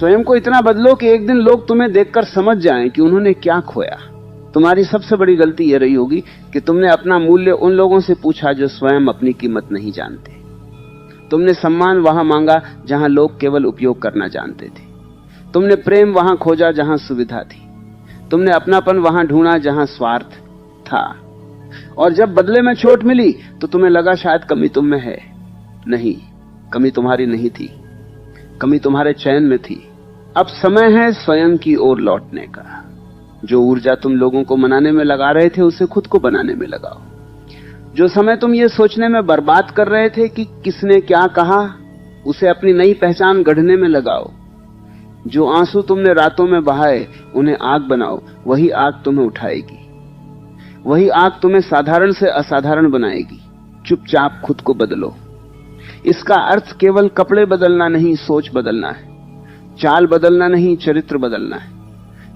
स्वयं को इतना बदलो कि एक दिन लोग तुम्हें देखकर समझ जाएं कि उन्होंने क्या खोया। तुम्हारी सबसे बड़ी गलती यह रही होगी कि तुमने अपना मूल्य उन लोगों से पूछा जो स्वयं अपनी कीमत नहीं जानते। तुमने सम्मान वहां मांगा जहां लोग केवल उपयोग करना जानते थे। तुमने प्रेम वहां खोजा जहां सुविधा थी। तुमने अपनापन वहां ढूंढा जहां स्वार्थ था। और जब बदले में चोट मिली तो तुम्हें लगा शायद कमी तुम में है। नहीं, कमी तुम्हारी नहीं थी, कमी तुम्हारे चयन में थी। अब समय है स्वयं की ओर लौटने का। जो ऊर्जा तुम लोगों को मनाने में लगा रहे थे उसे खुद को बनाने में लगाओ। जो समय तुम ये सोचने में बर्बाद कर रहे थे कि किसने क्या कहा, उसे अपनी नई पहचान गढ़ने में लगाओ। जो आंसू तुमने रातों में बहाए उन्हें आग बनाओ। वही आग तुम्हें उठाएगी, वही आग तुम्हें साधारण से असाधारण बनाएगी। चुपचाप खुद को बदलो। इसका अर्थ केवल कपड़े बदलना नहीं, सोच बदलना है। चाल बदलना नहीं, चरित्र बदलना है।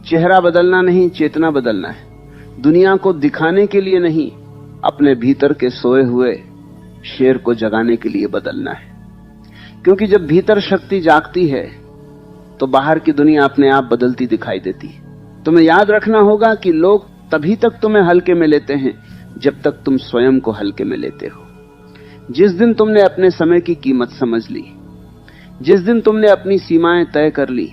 चेहरा बदलना नहीं, चेतना बदलना है। दुनिया को दिखाने के लिए नहीं, अपने भीतर के सोए हुए शेर को जगाने के लिए बदलना है। क्योंकि जब भीतर शक्ति जागती है तो बाहर की दुनिया अपने आप बदलती दिखाई देती है। तुम्हें याद रखना होगा कि लोग तभी तक तुम्हें हल्के में लेते हैं जब तक तुम स्वयं को हल्के में लेते हो। जिस दिन तुमने अपने समय की कीमत समझ ली, जिस दिन तुमने अपनी सीमाएं तय कर ली,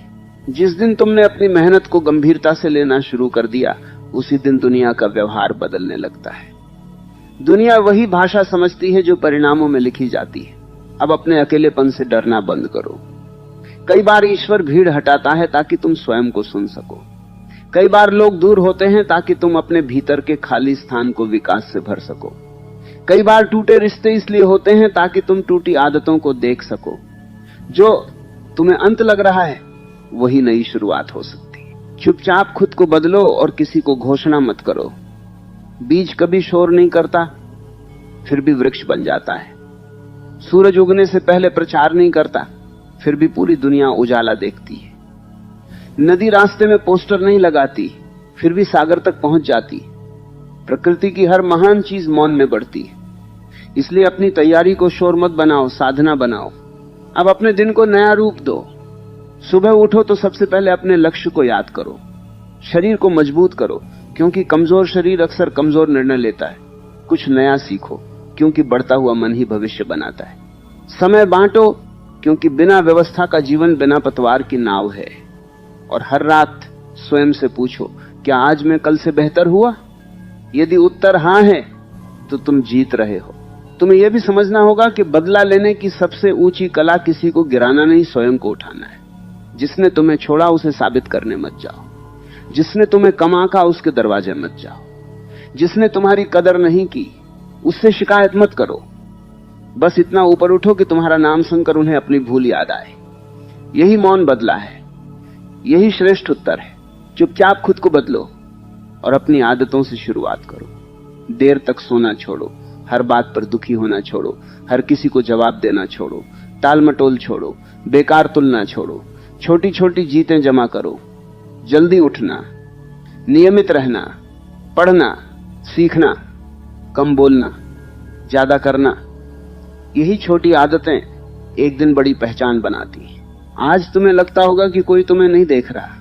जिस दिन तुमने अपनी मेहनत को गंभीरता से लेना शुरू कर दिया, उसी दिन दुनिया का व्यवहार बदलने लगता है। दुनिया वही भाषा समझती है जो परिणामों में लिखी जाती है। अब अपने अकेलेपन से डरना बंद करो। कई बार ईश्वर भीड़ हटाता है ताकि तुम स्वयं को सुन सको। कई बार लोग दूर होते हैं ताकि तुम अपने भीतर के खाली स्थान को विकास से भर सको। कई बार टूटे रिश्ते इसलिए होते हैं ताकि तुम टूटी आदतों को देख सको। जो तुम्हें अंत लग रहा है वही नई शुरुआत हो सकती है। चुपचाप खुद को बदलो और किसी को घोषणा मत करो। बीज कभी शोर नहीं करता, फिर भी वृक्ष बन जाता है। सूरज उगने से पहले प्रचार नहीं करता, फिर भी पूरी दुनिया उजाला देखती है। नदी रास्ते में पोस्टर नहीं लगाती, फिर भी सागर तक पहुंच जाती। प्रकृति की हर महान चीज मौन में बढ़ती है। इसलिए अपनी तैयारी को शोर मत बनाओ, साधना बनाओ। अब अपने दिन को नया रूप दो। सुबह उठो तो सबसे पहले अपने लक्ष्य को याद करो। शरीर को मजबूत करो, क्योंकि कमजोर शरीर अक्सर कमजोर निर्णय लेता है। कुछ नया सीखो, क्योंकि बढ़ता हुआ मन ही भविष्य बनाता है। समय बांटो, क्योंकि बिना व्यवस्था का जीवन बिना पतवार की नाव है। और हर रात स्वयं से पूछो, क्या आज मैं कल से बेहतर हुआ? यदि उत्तर हां है तो तुम जीत रहे हो। तुम्हें यह भी समझना होगा कि बदला लेने की सबसे ऊंची कला किसी को गिराना नहीं, स्वयं को उठाना है। जिसने तुम्हें छोड़ा उसे साबित करने मत जाओ। जिसने तुम्हें कम आंका उसके दरवाजे मत जाओ। जिसने तुम्हारी कदर नहीं की उससे शिकायत मत करो। बस इतना ऊपर उठो कि तुम्हारा नाम सुनकर उन्हें अपनी भूल याद आए। यही मौन बदला है, यही श्रेष्ठ उत्तर है। चुपचाप खुद को बदलो और अपनी आदतों से शुरुआत करो। देर तक सोना छोड़ो, हर बात पर दुखी होना छोड़ो, हर किसी को जवाब देना छोड़ो, टाल मटोल छोड़ो, बेकार तुलना छोड़ो, छोटी छोटी जीतें जमा करो। जल्दी उठना, नियमित रहना, पढ़ना, सीखना, कम बोलना, ज्यादा करना, यही छोटी आदतें एक दिन बड़ी पहचान बनाती हैं। आज तुम्हें लगता होगा कि कोई तुम्हें नहीं देख रहा,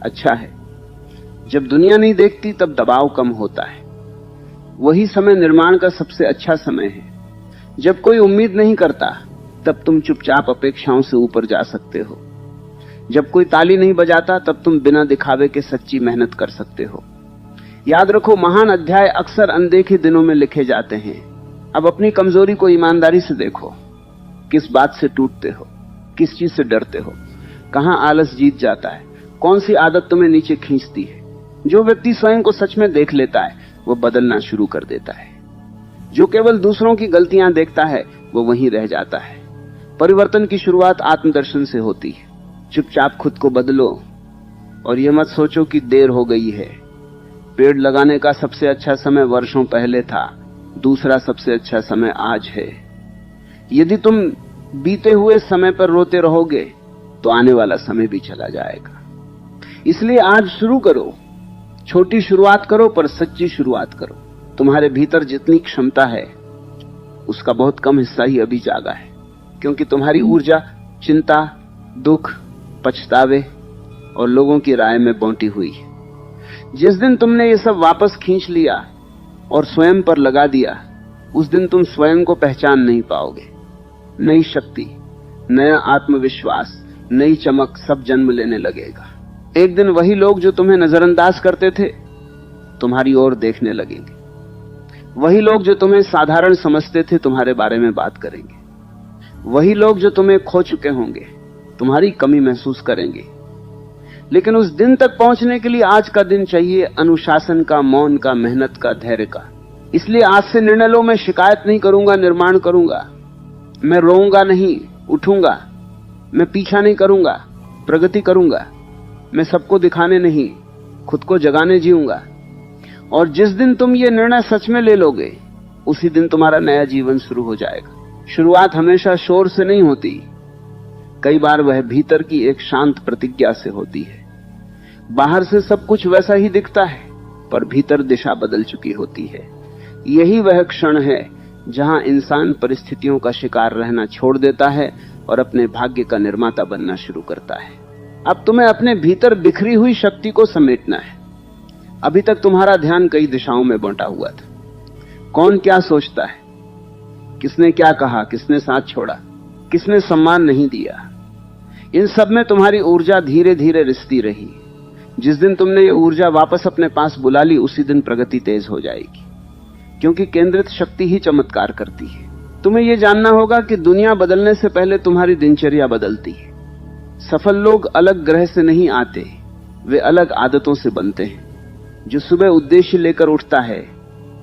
अच्छा है। जब दुनिया नहीं देखती तब दबाव कम होता है। वही समय निर्माण का सबसे अच्छा समय है। जब कोई उम्मीद नहीं करता तब तुम चुपचाप अपेक्षाओं से ऊपर जा सकते हो। जब कोई ताली नहीं बजाता तब तुम बिना दिखावे के सच्ची मेहनत कर सकते हो। याद रखो, महान अध्याय अक्सर अनदेखे दिनों में लिखे जाते हैं। अब अपनी कमजोरी को ईमानदारी से देखो। किस बात से टूटते हो, किस चीज से डरते हो, कहां आलस जीत जाता है, कौन सी आदत तुम्हें नीचे खींचती है। जो व्यक्ति स्वयं को सच में देख लेता है वो बदलना शुरू कर देता है। जो केवल दूसरों की गलतियां देखता है वो वहीं रह जाता है। परिवर्तन की शुरुआत आत्मदर्शन से होती है। चुपचाप खुद को बदलो और ये मत सोचो कि देर हो गई है। पेड़ लगाने का सबसे अच्छा समय वर्षों पहले था, दूसरा सबसे अच्छा समय आज है। यदि तुम बीते हुए समय पर रोते रहोगे तो आने वाला समय भी चला जाएगा। इसलिए आज शुरू करो, छोटी शुरुआत करो पर सच्ची शुरुआत करो। तुम्हारे भीतर जितनी क्षमता है उसका बहुत कम हिस्सा ही अभी जागा है, क्योंकि तुम्हारी ऊर्जा चिंता, दुख, पछतावे और लोगों की राय में बौंटी हुई है। जिस दिन तुमने ये सब वापस खींच लिया और स्वयं पर लगा दिया, उस दिन तुम स्वयं को पहचान नहीं पाओगे। नई शक्ति, नया आत्मविश्वास, नई चमक सब जन्म लेने लगेगा। एक दिन वही लोग जो तुम्हें नजरअंदाज करते थे तुम्हारी ओर देखने लगेंगे। वही लोग जो तुम्हें साधारण समझते थे तुम्हारे बारे में बात करेंगे। वही लोग जो तुम्हें खो चुके होंगे तुम्हारी कमी महसूस करेंगे। लेकिन उस दिन तक पहुंचने के लिए आज का दिन चाहिए, अनुशासन का, मौन का, मेहनत का, धैर्य का। इसलिए आज से निर्णय लो, मैं शिकायत नहीं करूंगा, निर्माण करूंगा। मैं रोऊंगा नहीं, उठूंगा। मैं पीछा नहीं करूंगा, प्रगति करूंगा। मैं सबको दिखाने नहीं, खुद को जगाने जीऊंगा। और जिस दिन तुम ये निर्णय सच में ले लोगे, उसी दिन तुम्हारा नया जीवन शुरू हो जाएगा। शुरुआत हमेशा शोर से नहीं होती, कई बार वह भीतर की एक शांत प्रतिज्ञा से होती है। बाहर से सब कुछ वैसा ही दिखता है, पर भीतर दिशा बदल चुकी होती है। यही वह क्षण है जहां इंसान परिस्थितियों का शिकार रहना छोड़ देता है और अपने भाग्य का निर्माता बनना शुरू करता है। अब तुम्हें अपने भीतर बिखरी हुई शक्ति को समेटना है। अभी तक तुम्हारा ध्यान कई दिशाओं में बंटा हुआ था। कौन क्या सोचता है, किसने क्या कहा, किसने साथ छोड़ा, किसने सम्मान नहीं दिया, इन सब में तुम्हारी ऊर्जा धीरे धीरे रिसती रही। जिस दिन तुमने ये ऊर्जा वापस अपने पास बुला ली, उसी दिन प्रगति तेज हो जाएगी, क्योंकि केंद्रित शक्ति ही चमत्कार करती है। तुम्हें यह जानना होगा कि दुनिया बदलने से पहले तुम्हारी दिनचर्या बदलती है। सफल लोग अलग ग्रह से नहीं आते, वे अलग आदतों से बनते हैं। जो सुबह उद्देश्य लेकर उठता है,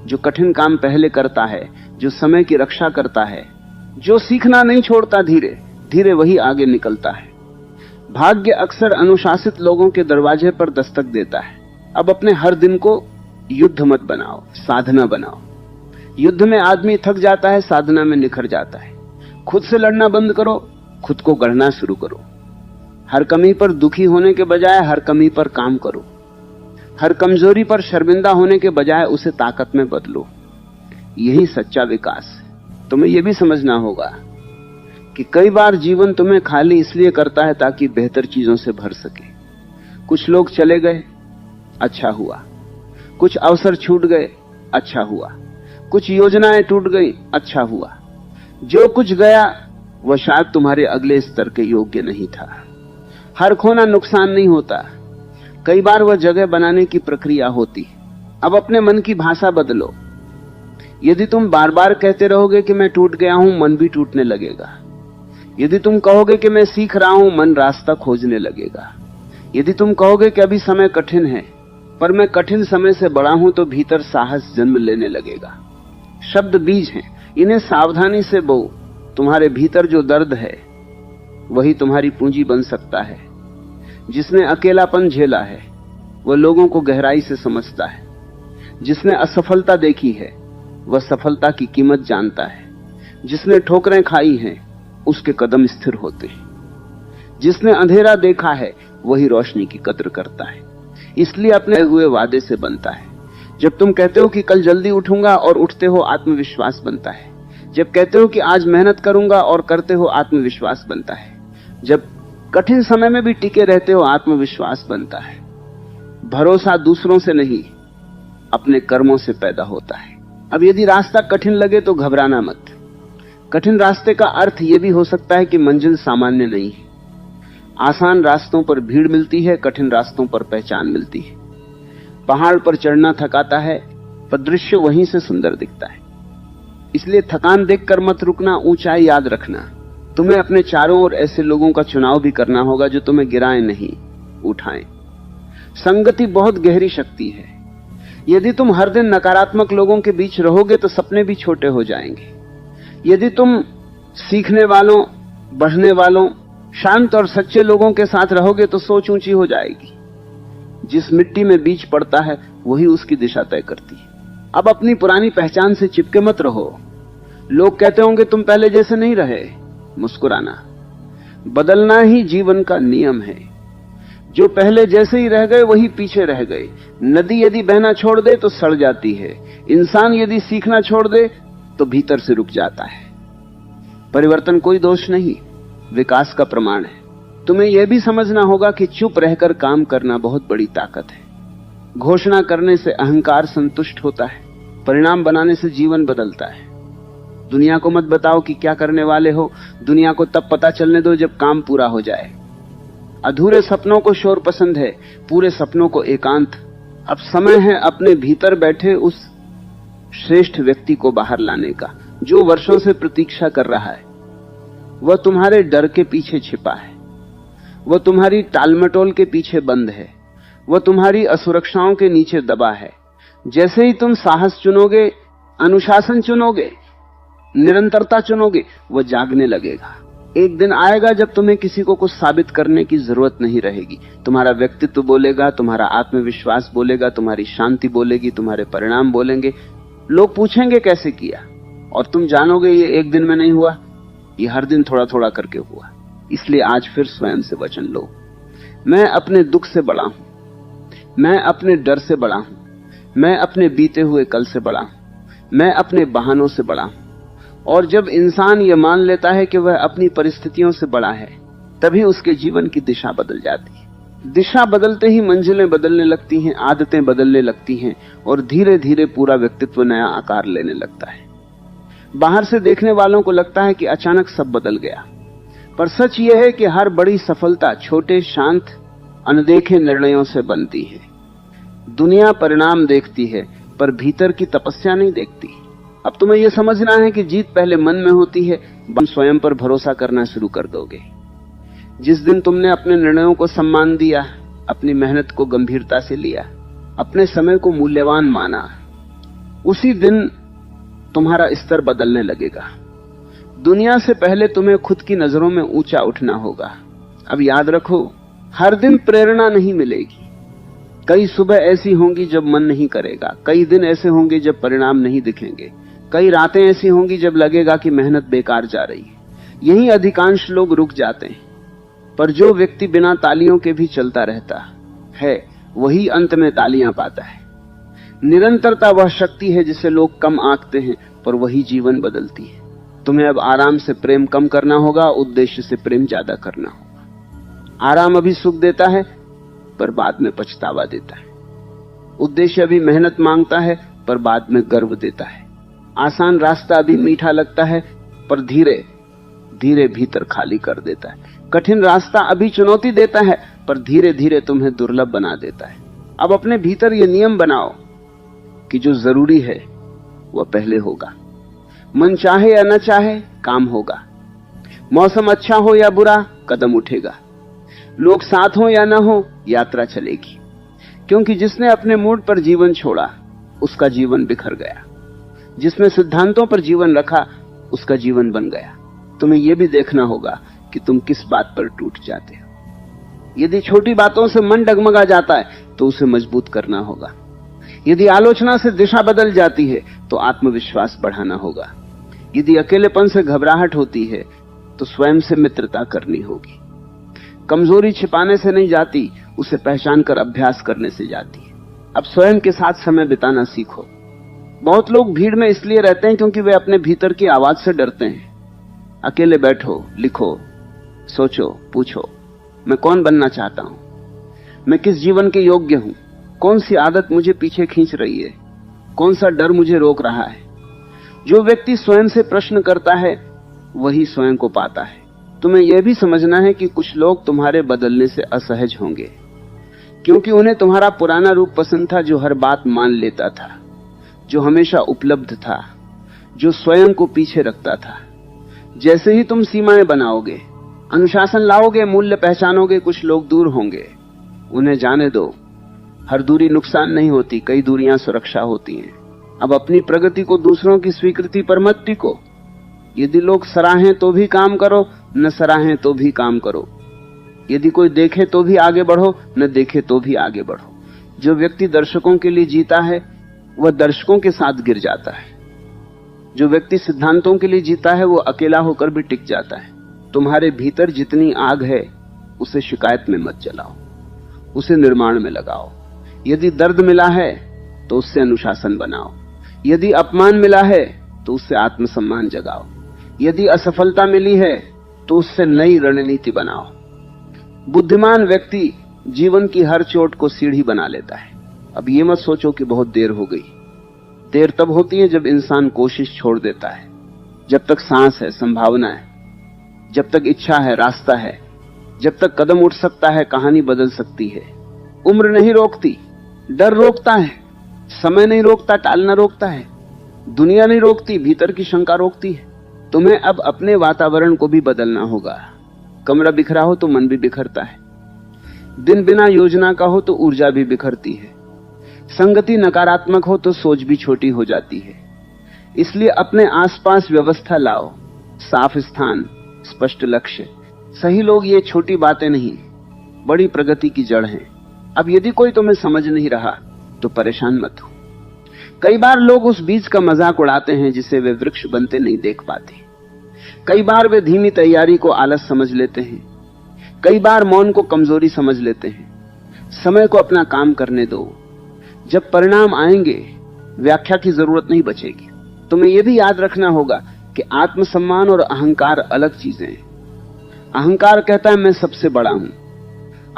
जो कठिन काम पहले करता है, जो समय की रक्षा करता है, जो सीखना नहीं छोड़ता, धीरे धीरे वही आगे निकलता है। भाग्य अक्सर अनुशासित लोगों के दरवाजे पर दस्तक देता है। अब अपने हर दिन को युद्ध मत बनाओ, साधना बनाओ। युद्ध में आदमी थक जाता है, साधना में निखर जाता है। खुद से लड़ना बंद करो, खुद को गढ़ना शुरू करो। हर कमी पर दुखी होने के बजाय हर कमी पर काम करो। हर कमजोरी पर शर्मिंदा होने के बजाय उसे ताकत में बदलो। यही सच्चा विकास है। तुम्हें यह भी समझना होगा कि कई बार जीवन तुम्हें खाली इसलिए करता है ताकि बेहतर चीजों से भर सके। कुछ लोग चले गए, अच्छा हुआ। कुछ अवसर छूट गए, अच्छा हुआ। कुछ योजनाएं टूट गई, अच्छा हुआ। जो कुछ गया वह शायद तुम्हारे अगले स्तर के योग्य नहीं था। हर खोना नुकसान नहीं होता, कई बार वह जगह बनाने की प्रक्रिया होती। अब अपने मन की भाषा बदलो। यदि तुम बार बार कहते रहोगे कि मैं टूट गया हूं, मन भी टूटने लगेगा। यदि तुम कहोगे कि मैं सीख रहा हूं, मन रास्ता खोजने लगेगा। यदि तुम कहोगे कि अभी समय कठिन है, पर मैं कठिन समय से बड़ा हूं, तो भीतर साहस जन्म लेने लगेगा। शब्द बीज हैं, इन्हें सावधानी से बो। तुम्हारे भीतर जो दर्द है वही तुम्हारी पूंजी बन सकता है। जिसने अकेलापन झेला है वह लोगों को गहराई से समझता है। जिसने असफलता देखी है वह सफलता की कीमत जानता है। जिसने ठोकरें खाई हैं उसके कदम स्थिर होते हैं। जिसने अंधेरा देखा है वही रोशनी की कद्र करता है। इसलिए अपने हुए वादे से बनता है। जब तुम कहते हो कि कल जल्दी उठूंगा और उठते हो, आत्मविश्वास बनता है। जब कहते हो कि आज मेहनत करूंगा और करते हो, आत्मविश्वास बनता है। जब कठिन समय में भी टिके रहते हो, आत्मविश्वास बनता है। भरोसा दूसरों से नहीं, अपने कर्मों से पैदा होता है। अब यदि रास्ता कठिन लगे तो घबराना मत। कठिन रास्ते का अर्थ यह भी हो सकता है कि मंजिल सामान्य नहीं है। आसान रास्तों पर भीड़ मिलती है, कठिन रास्तों पर पहचान मिलती है। पहाड़ पर चढ़ना थकाता है, पर दृश्य वहीं से सुंदर दिखता है। इसलिए थकान देखकर मत रुकना, ऊंचाई याद रखना। तुम्हें अपने चारों ओर ऐसे लोगों का चुनाव भी करना होगा जो तुम्हें गिराएं नहीं, उठाएं। संगति बहुत गहरी शक्ति है। यदि तुम हर दिन नकारात्मक लोगों के बीच रहोगे तो सपने भी छोटे हो जाएंगे। यदि तुम सीखने वालों, बढ़ने वालों, शांत और सच्चे लोगों के साथ रहोगे तो सोच ऊंची हो जाएगी। जिस मिट्टी में बीज पड़ता है वही उसकी दिशा तय करती है। अब अपनी पुरानी पहचान से चिपके मत रहो। लोग कहते होंगे तुम पहले जैसे नहीं रहे। मुस्कुराना, बदलना ही जीवन का नियम है। जो पहले जैसे ही रह गए वही पीछे रह गए। नदी यदि बहना छोड़ दे तो सड़ जाती है। इंसान यदि सीखना छोड़ दे तो भीतर से रुक जाता है। परिवर्तन कोई दोष नहीं, विकास का प्रमाण है। तुम्हें यह भी समझना होगा कि चुप रहकर काम करना बहुत बड़ी ताकत है। घोषणा करने से अहंकार संतुष्ट होता है, परिणाम बनाने से जीवन बदलता है। दुनिया को मत बताओ कि क्या करने वाले हो, दुनिया को तब पता चलने दो जब काम पूरा हो जाए। अधूरे सपनों को शोर पसंद है, पूरे सपनों को एकांत। अब समय है अपने भीतर बैठे उस श्रेष्ठ व्यक्ति को बाहर लाने का, जो वर्षों से प्रतीक्षा कर रहा है। वह तुम्हारे डर के पीछे छिपा है, वह तुम्हारी टालमटोल के पीछे बंद है, वह तुम्हारी असुरक्षाओं के नीचे दबा है। जैसे ही तुम साहस चुनोगे, अनुशासन चुनोगे, निरंतरता चुनोगे, वह जागने लगेगा। एक दिन आएगा जब तुम्हें किसी को कुछ साबित करने की जरूरत नहीं रहेगी। तुम्हारा व्यक्तित्व बोलेगा, तुम्हारा आत्मविश्वास बोलेगा, तुम्हारी शांति बोलेगी, तुम्हारे परिणाम बोलेंगे। लोग पूछेंगे कैसे किया, और तुम जानोगे ये एक दिन में नहीं हुआ, ये हर दिन थोड़ा थोड़ा करके हुआ। इसलिए आज फिर स्वयं से वचन लो, मैं अपने दुख से बड़ा हूं, मैं अपने डर से बड़ा हूं, मैं अपने बीते हुए कल से बड़ा हूं, मैं अपने बहानों से बड़ा हूं। और जब इंसान ये मान लेता है कि वह अपनी परिस्थितियों से बड़ा है, तभी उसके जीवन की दिशा बदल जाती है। दिशा बदलते ही मंजिलें बदलने लगती हैं, आदतें बदलने लगती हैं, और धीरे धीरे पूरा व्यक्तित्व नया आकार लेने लगता है। बाहर से देखने वालों को लगता है कि अचानक सब बदल गया, पर सच यह है कि हर बड़ी सफलता छोटे, शांत, अनदेखे निर्णयों से बनती है। दुनिया परिणाम देखती है, पर भीतर की तपस्या नहीं देखती। अब तुम्हें यह समझना है कि जीत पहले मन में होती है। स्वयं पर भरोसा करना शुरू कर दोगे। जिस दिन तुमने अपने निर्णयों को सम्मान दिया, अपनी मेहनत को गंभीरता से लिया, अपने समय को मूल्यवान माना, उसी दिन तुम्हारा स्तर बदलने लगेगा। दुनिया से पहले तुम्हें खुद की नजरों में ऊंचा उठना होगा। अब याद रखो, हर दिन प्रेरणा नहीं मिलेगी। कई सुबह ऐसी होंगी जब मन नहीं करेगा, कई दिन ऐसे होंगे जब परिणाम नहीं दिखेंगे, कई रातें ऐसी होंगी जब लगेगा कि मेहनत बेकार जा रही है। यही अधिकांश लोग रुक जाते हैं, पर जो व्यक्ति बिना तालियों के भी चलता रहता है, वही अंत में तालियां पाता है। निरंतरता वह शक्ति है जिसे लोग कम आंकते हैं, पर वही जीवन बदलती है। तुम्हें अब आराम से प्रेम कम करना होगा, उद्देश्य से प्रेम ज्यादा करना होगा। आराम अभी सुख देता है, पर बाद में पछतावा देता है। उद्देश्य अभी मेहनत मांगता है, पर बाद में गर्व देता है। आसान रास्ता अभी मीठा लगता है, पर धीरे धीरे भीतर खाली कर देता है। कठिन रास्ता अभी चुनौती देता है, पर धीरे धीरे तुम्हें दुर्लभ बना देता है। अब अपने भीतर यह नियम बनाओ कि जो जरूरी है वह पहले होगा। मन चाहे या न चाहे, काम होगा। मौसम अच्छा हो या बुरा, कदम उठेगा। लोग साथ हो या न हो, यात्रा चलेगी। क्योंकि जिसने अपने मूड पर जीवन छोड़ा, उसका जीवन बिखर गया। जिसने सिद्धांतों पर जीवन रखा, उसका जीवन बन गया। तुम्हें यह भी देखना होगा कि तुम किस बात पर टूट जाते हो। यदि छोटी बातों से मन डगमगा जाता है, तो उसे मजबूत करना होगा। यदि आलोचना से दिशा बदल जाती है, तो आत्मविश्वास बढ़ाना होगा। यदि अकेलेपन से घबराहट होती है, तो स्वयं से मित्रता करनी होगी। कमजोरी छिपाने से नहीं जाती, उसे पहचान कर अभ्यास करने से जाती है। अब स्वयं के साथ समय बिताना सीखो। बहुत लोग भीड़ में इसलिए रहते हैं क्योंकि वे अपने भीतर की आवाज से डरते हैं। अकेले बैठो, लिखो, सोचो, पूछो, मैं कौन बनना चाहता हूं, मैं किस जीवन के योग्य हूं, कौन सी आदत मुझे पीछे खींच रही है, कौन सा डर मुझे रोक रहा है। जो व्यक्ति स्वयं से प्रश्न करता है, वही स्वयं को पाता है। तुम्हें यह भी समझना है कि कुछ लोग तुम्हारे बदलने से असहज होंगे, क्योंकि उन्हें तुम्हारा पुराना रूप पसंद था, जो हर बात मान लेता था, जो हमेशा उपलब्ध था, जो स्वयं को पीछे रखता था। जैसे ही तुम सीमाएं बनाओगे, अनुशासन लाओगे, मूल्य पहचानोगे, कुछ लोग दूर होंगे। उन्हें जाने दो। हर दूरी नुकसान नहीं होती, कई दूरियां सुरक्षा होती हैं। अब अपनी प्रगति को दूसरों की स्वीकृति पर मत टिको। यदि लोग सराहें तो भी काम करो, न सराहें तो भी काम करो। यदि कोई देखे तो भी आगे बढ़ो, न देखे तो भी आगे बढ़ो। जो व्यक्ति दर्शकों के लिए जीता है, वह दर्शकों के साथ गिर जाता है। जो व्यक्ति सिद्धांतों के लिए जीता है, वो अकेला होकर भी टिक जाता है। तुम्हारे भीतर जितनी आग है, उसे शिकायत में मत जलाओ, उसे निर्माण में लगाओ। यदि दर्द मिला है, तो उससे अनुशासन बनाओ। यदि अपमान मिला है, तो उससे आत्मसम्मान जगाओ। यदि असफलता मिली है, तो उससे नई रणनीति बनाओ। बुद्धिमान व्यक्ति जीवन की हर चोट को सीढ़ी बना लेता है। अब ये मत सोचो कि बहुत देर हो गई। देर तब होती है जब इंसान कोशिश छोड़ देता है। जब तक सांस है, संभावना है, जब तक इच्छा है, रास्ता है, जब तक कदम उठ सकता है, कहानी बदल सकती है। उम्र नहीं रोकती, डर रोकता है। समय नहीं रोकता, टालना रोकता है। दुनिया नहीं रोकती, भीतर की शंका रोकती है। तुम्हें अब अपने वातावरण को भी बदलना होगा। कमरा बिखरा हो तो मन भी बिखरता है। दिन बिना योजना का हो तो ऊर्जा भी बिखरती है। संगति नकारात्मक हो तो सोच भी छोटी हो जाती है। इसलिए अपने आसपास व्यवस्था लाओ, साफ स्थान, स्पष्ट लक्ष्य, सही लोग। ये छोटी बातें नहीं, बड़ी प्रगति की जड़ हैं। अब यदि कोई तुम्हें समझ नहीं रहा तो परेशान मत हो। कई बार लोग उस बीज का मजाक उड़ाते हैं जिसे वे वृक्ष बनते नहीं देख पाते। कई बार वे धीमी तैयारी को आलस समझ लेते हैं। कई बार मौन को कमजोरी समझ लेते हैं। समय को अपना काम करने दो। जब परिणाम आएंगे व्याख्या की जरूरत नहीं बचेगी। तुम्हें यह भी याद रखना होगा कि आत्मसम्मान और अहंकार अलग चीजें हैं। अहंकार कहता है मैं सबसे बड़ा हूं,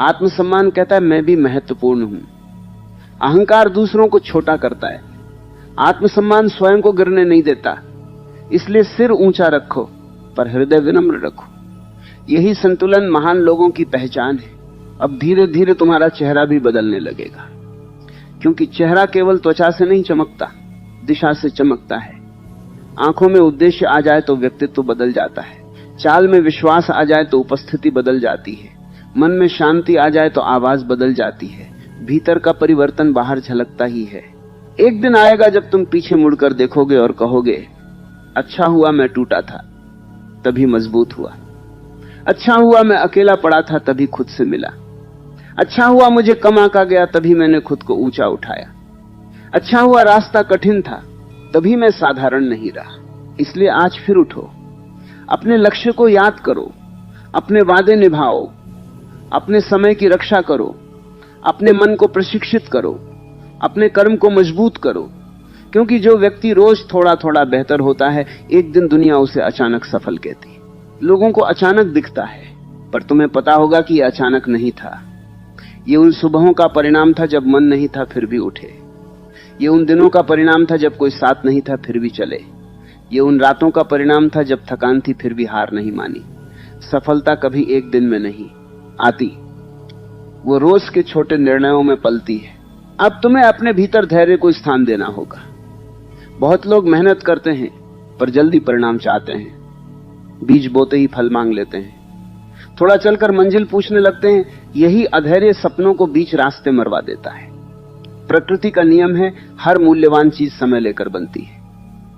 आत्मसम्मान कहता है मैं भी महत्वपूर्ण हूं। अहंकार दूसरों को छोटा करता है, आत्मसम्मान स्वयं को गिरने नहीं देता। इसलिए सिर ऊंचा रखो पर हृदय विनम्र रखो। यही संतुलन महान लोगों की पहचान है। अब धीरे धीरे तुम्हारा चेहरा भी बदलने लगेगा, क्योंकि चेहरा केवल त्वचा से नहीं चमकता, दिशा से चमकता है। आंखों में उद्देश्य आ जाए तो व्यक्तित्व बदल जाता है। चाल में विश्वास आ जाए तो उपस्थिति बदल जाती है। मन में शांति आ जाए तो आवाज बदल जाती है। भीतर का परिवर्तन बाहर झलकता ही है। एक दिन आएगा जब तुम पीछे मुड़कर देखोगे और कहोगे, अच्छा हुआ मैं टूटा था तभी मजबूत हुआ। अच्छा हुआ मैं अकेला पड़ा था तभी खुद से मिला। अच्छा हुआ मुझे कम आंका गया तभी मैंने खुद को ऊंचा उठाया। अच्छा हुआ रास्ता कठिन था तभी मैं साधारण नहीं रहा। इसलिए आज फिर उठो, अपने लक्ष्य को याद करो, अपने वादे निभाओ, अपने समय की रक्षा करो, अपने मन को प्रशिक्षित करो, अपने कर्म को मजबूत करो। क्योंकि जो व्यक्ति रोज थोड़ा थोड़ा बेहतर होता है, एक दिन दुनिया उसे अचानक सफल कहती है। लोगों को अचानक दिखता है, पर तुम्हें पता होगा कि यह अचानक नहीं था। ये उन सुबहों का परिणाम था जब मन नहीं था फिर भी उठे। ये उन दिनों का परिणाम था जब कोई साथ नहीं था फिर भी चले। ये उन रातों का परिणाम था जब थकान थी फिर भी हार नहीं मानी। सफलता कभी एक दिन में नहीं आती, वो रोज के छोटे निर्णयों में पलती है। अब तुम्हें अपने भीतर धैर्य को स्थान देना होगा। बहुत लोग मेहनत करते हैं पर जल्दी परिणाम चाहते हैं। बीज बोते ही फल मांग लेते हैं। थोड़ा चलकर मंजिल पूछने लगते हैं। यही अधैर्य सपनों को बीच रास्ते मरवा देता है। प्रकृति का नियम है, हर मूल्यवान चीज समय लेकर बनती है।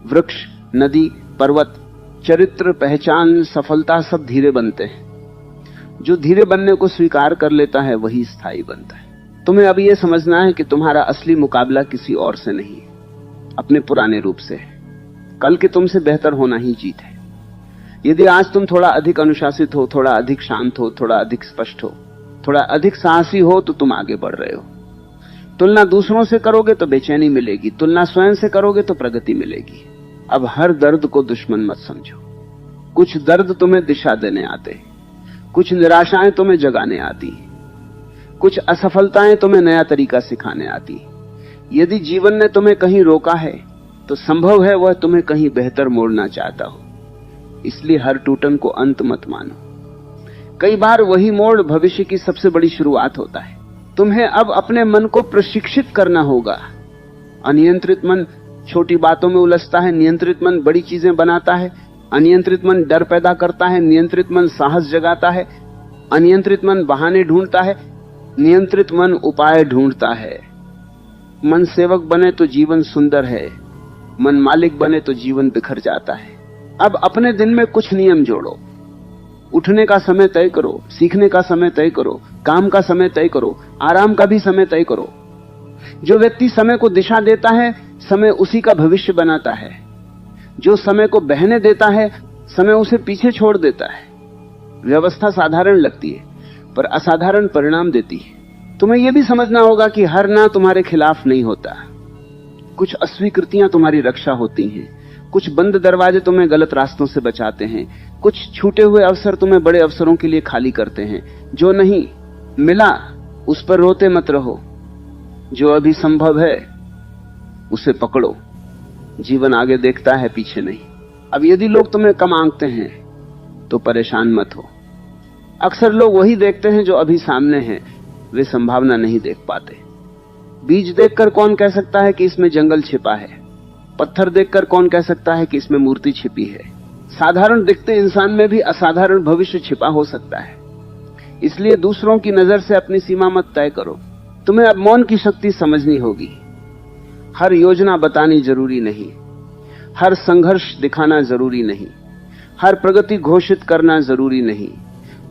वृक्ष, नदी, पर्वत, चरित्र, पहचान, सफलता सब धीरे बनते हैं। जो धीरे बनने को स्वीकार कर लेता है वही स्थायी बनता है। तुम्हें अब यह समझना है कि तुम्हारा असली मुकाबला किसी और से नहीं है, अपने पुराने रूप से है। कल के तुमसे बेहतर होना ही जीत है। यदि आज तुम थोड़ा अधिक अनुशासित हो, थोड़ा अधिक शांत हो, थोड़ा अधिक स्पष्ट हो, थोड़ा अधिक साहसी हो तो तुम आगे बढ़ रहे हो। तुलना दूसरों से करोगे तो बेचैनी मिलेगी, तुलना स्वयं से करोगे तो प्रगति मिलेगी। अब हर दर्द को दुश्मन मत समझो। कुछ दर्द तुम्हें दिशा देने आते, कुछ निराशाएं तुम्हें जगाने आती, कुछ असफलताएं तुम्हें नया तरीका सिखाने आती। यदि जीवन ने तुम्हें कहीं रोका है तो संभव है वह तुम्हें कहीं बेहतर मोड़ना चाहता हो। इसलिए हर टूटन को अंत मत मानो। कई बार वही मोड़ भविष्य की सबसे बड़ी शुरुआत होता है। तुम्हें अब अपने मन को प्रशिक्षित करना होगा। अनियंत्रित मन छोटी बातों में उलझता है, नियंत्रित मन बड़ी चीजें बनाता है। अनियंत्रित मन डर पैदा करता है, नियंत्रित मन साहस जगाता है। अनियंत्रित मन बहाने ढूंढता है, नियंत्रित मन उपाय ढूंढता है। मन सेवक बने तो जीवन सुंदर है, मन मालिक बने तो जीवन बिखर जाता है। अब अपने दिन में कुछ नियम जोड़ो। उठने का समय तय करो, सीखने का समय तय करो, काम का समय तय करो, आराम का भी समय तय करो। जो व्यक्ति समय को दिशा देता है, समय उसी का भविष्य बनाता है। जो समय को बहने देता है, समय उसे पीछे छोड़ देता है। व्यवस्था साधारण लगती है पर असाधारण परिणाम देती है। तुम्हें यह भी समझना होगा कि हर ना तुम्हारे खिलाफ नहीं होता। कुछ अस्वीकृतियां तुम्हारी रक्षा होती हैं, कुछ बंद दरवाजे तुम्हें गलत रास्तों से बचाते हैं, कुछ छूटे हुए अवसर तुम्हें बड़े अवसरों के लिए खाली करते हैं। जो नहीं मिला उस पर रोते मत रहो, जो अभी संभव है उसे पकड़ो। जीवन आगे देखता है, पीछे नहीं। अब यदि लोग तुम्हें कम आंकते हैं तो परेशान मत हो। अक्सर लोग वही देखते हैं जो अभी सामने है, वे संभावना नहीं देख पाते। बीज देखकर कौन कह सकता है कि इसमें जंगल छिपा है? पत्थर देखकर कौन कह सकता है कि इसमें मूर्ति छिपी है? साधारण दिखते इंसान में भी असाधारण भविष्य छिपा हो सकता है। इसलिए दूसरों की नजर से अपनी सीमा मत तय करो। तुम्हें अब मौन की शक्ति समझनी होगी। हर योजना बतानी जरूरी नहीं, हर संघर्ष दिखाना जरूरी नहीं, हर प्रगति घोषित करना जरूरी नहीं।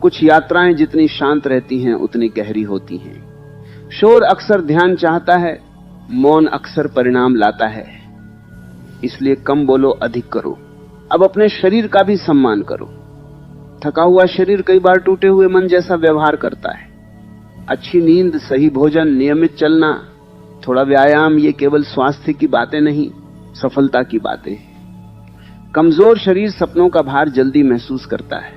कुछ यात्राएं जितनी शांत रहती हैं उतनी गहरी होती हैं। शोर अक्सर ध्यान चाहता है, मौन अक्सर परिणाम लाता है। इसलिए कम बोलो, अधिक करो। अब अपने शरीर का भी सम्मान करो। थका हुआ शरीर कई बार टूटे हुए मन जैसा व्यवहार करता है। अच्छी नींद, सही भोजन, नियमित चलना, थोड़ा व्यायाम, ये केवल स्वास्थ्य की बातें नहीं, सफलता की बातें हैं। कमजोर शरीर सपनों का भार जल्दी महसूस करता है,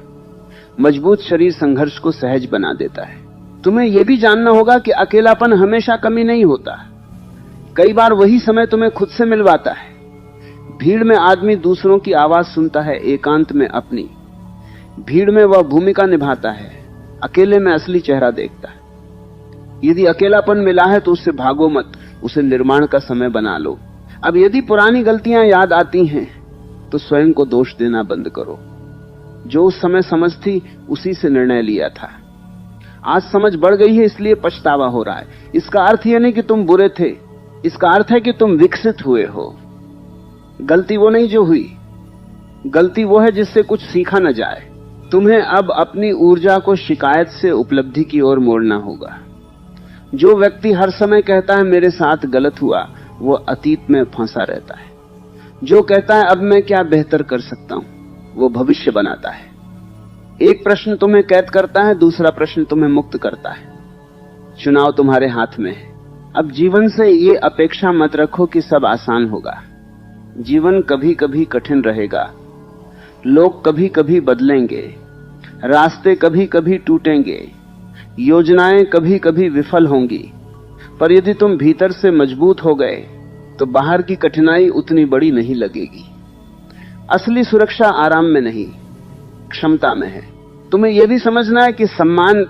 मजबूत शरीर संघर्ष को सहज बना देता है। तुम्हें यह भी जानना होगा कि अकेलापन हमेशा कमी नहीं होता। कई बार वही समय तुम्हें खुद से मिलवाता है। भीड़ में आदमी दूसरों की आवाज सुनता है, एकांत में अपनी। भीड़ में वह भूमिका निभाता है, अकेले में असली चेहरा देखता है। यदि अकेलापन मिला है तो उससे भागो मत, उसे निर्माण का समय बना लो। अब यदि पुरानी गलतियां याद आती हैं तो स्वयं को दोष देना बंद करो। जो उस समय समझ थी उसी से निर्णय लिया था। आज समझ बढ़ गई है इसलिए पछतावा हो रहा है। इसका अर्थ यह नहीं कि तुम बुरे थे, इसका अर्थ है कि तुम विकसित हुए हो। गलती वो नहीं जो हुई, गलती वो है जिससे कुछ सीखा न जाए। तुम्हें अब अपनी ऊर्जा को शिकायत से उपलब्धि की ओर मोड़ना होगा। जो व्यक्ति हर समय कहता है मेरे साथ गलत हुआ, वो अतीत में फंसा रहता है। जो कहता है अब मैं क्या बेहतर कर सकता हूं, वो भविष्य बनाता है। एक प्रश्न तुम्हें कैद करता है, दूसरा प्रश्न तुम्हें मुक्त करता है। चुनाव तुम्हारे हाथ में है। अब जीवन से ये अपेक्षा मत रखो कि सब आसान होगा। जीवन कभी कभी कठिन रहेगा, लोग कभी कभी बदलेंगे, रास्ते कभी कभी टूटेंगे, योजनाएं कभी कभी विफल होंगी। पर यदि तुम भीतर से मजबूत हो गए तो बाहर की कठिनाई उतनी बड़ी नहीं लगेगी। असली सुरक्षा आराम में नहीं, क्षमता में है। तुम्हें यह भी समझना है कि सम्मान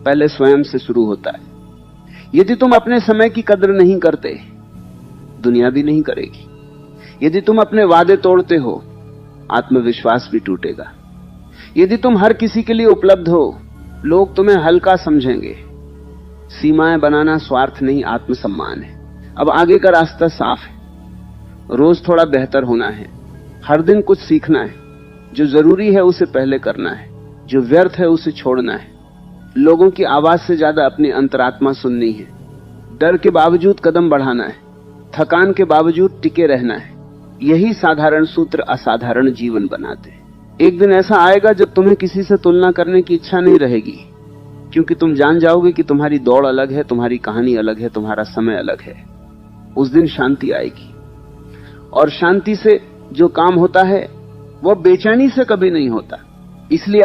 पहले स्वयं से शुरू होता है। यदि तुम अपने समय की कदर नहीं करते, दुनिया भी नहीं करेगी। यदि तुम अपने वादे तोड़ते हो, आत्मविश्वास भी टूटेगा। यदि तुम हर किसी के लिए उपलब्ध हो, लोग तुम्हें हल्का समझेंगे। सीमाएं बनाना स्वार्थ नहीं, आत्मसम्मान है। अब आगे का रास्ता साफ है। रोज थोड़ा बेहतर होना है, हर दिन कुछ सीखना है। जो जरूरी है उसे पहले करना है, जो व्यर्थ है उसे छोड़ना है। लोगों की आवाज से ज्यादा अपनी अंतरात्मा सुननी है। डर के बावजूद कदम बढ़ाना है, थकान के बावजूद टिके रहना है। यही साधारण सूत्र असाधारण जीवन बनाते हैं। एक दिन ऐसा आएगा जब तुम्हें किसी से तुलना करने की इच्छा नहीं रहेगी, क्योंकि तुम जान जाओगे कि तुम्हारी दौड़ अलग है, तुम्हारी कहानी अलग है, तुम्हारा समय अलग है। उस दिन शांति आएगी, और शांति से जो काम होता है वह बेचैनी से कभी नहीं होता। इसलिए